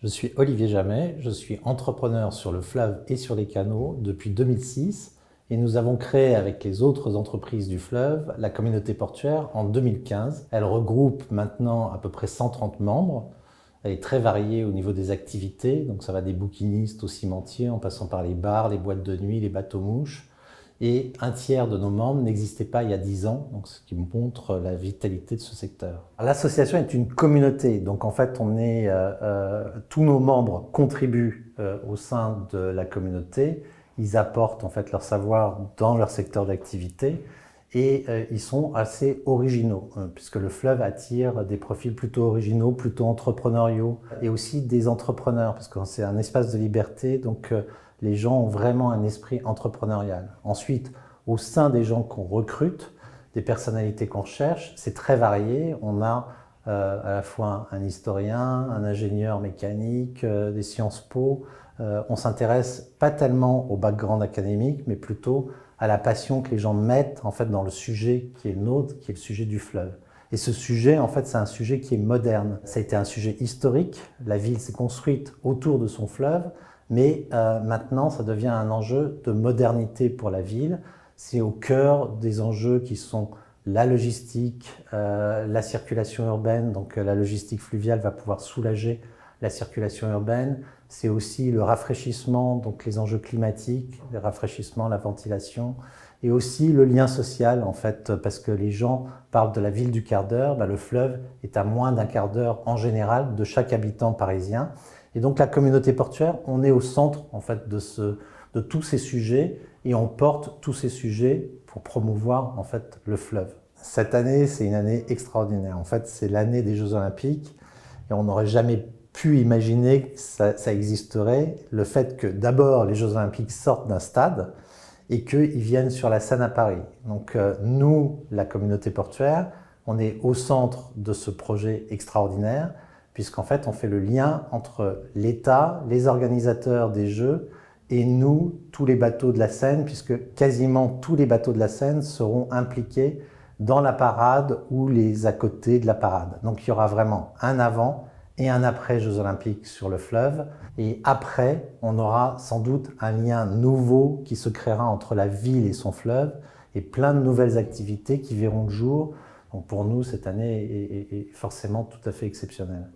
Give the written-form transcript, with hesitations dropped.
Je suis Olivier Jamet, je suis entrepreneur sur le fleuve et sur les canaux depuis 2006 et nous avons créé avec les autres entreprises du fleuve la communauté portuaire en 2015. Elle regroupe maintenant à peu près 130 membres. Elle est très variée au niveau des activités, donc ça va des bouquinistes aux cimentiers en passant par les bars, les boîtes de nuit, les bateaux-mouches. Et un tiers de nos membres n'existaient pas il y a 10 ans, donc ce qui montre la vitalité de ce secteur. L'association est une communauté, donc en fait tous nos membres contribuent au sein de la communauté, ils apportent en fait leur savoir dans leur secteur d'activité et ils sont assez originaux, puisque le fleuve attire des profils plutôt originaux, plutôt entrepreneuriaux, et aussi des entrepreneurs, parce que c'est un espace de liberté, donc les gens ont vraiment un esprit entrepreneurial. Ensuite, au sein des gens qu'on recrute, des personnalités qu'on cherche, c'est très varié. On a à la fois un historien, un ingénieur mécanique, des Sciences Po. On s'intéresse pas tellement au background académique, mais plutôt à la passion que les gens mettent en fait dans le sujet qui est le nôtre, qui est le sujet du fleuve. Et ce sujet, en fait, c'est un sujet qui est moderne. Ça a été un sujet historique. La ville s'est construite autour de son fleuve, mais maintenant, ça devient un enjeu de modernité pour la ville. C'est au cœur des enjeux qui sont la logistique, la circulation urbaine. Donc la logistique fluviale va pouvoir soulager la circulation urbaine. C'est aussi le rafraîchissement, donc les enjeux climatiques, le rafraîchissement, la ventilation, et aussi le lien social, en fait, parce que les gens parlent de la ville du quart d'heure, le fleuve est à moins d'un quart d'heure en général de chaque habitant parisien. Et donc la communauté portuaire, on est au centre en fait de tous ces sujets et on porte tous ces sujets pour promouvoir en fait le fleuve. Cette année, c'est une année extraordinaire. En fait, c'est l'année des Jeux Olympiques et on n'aurait jamais pu imaginer que ça existerait. Le fait que d'abord les Jeux Olympiques sortent d'un stade et qu'ils viennent sur la scène à Paris. Donc nous, la communauté portuaire, on est au centre de ce projet extraordinaire puisqu'en fait on fait le lien entre l'État, les organisateurs des Jeux et nous, tous les bateaux de la Seine, puisque quasiment tous les bateaux de la Seine seront impliqués dans la parade ou les à côté de la parade. Donc il y aura vraiment un avant et un après Jeux Olympiques sur le fleuve. Et après, on aura sans doute un lien nouveau qui se créera entre la ville et son fleuve et plein de nouvelles activités qui verront le jour. Donc pour nous, cette année est forcément tout à fait exceptionnelle.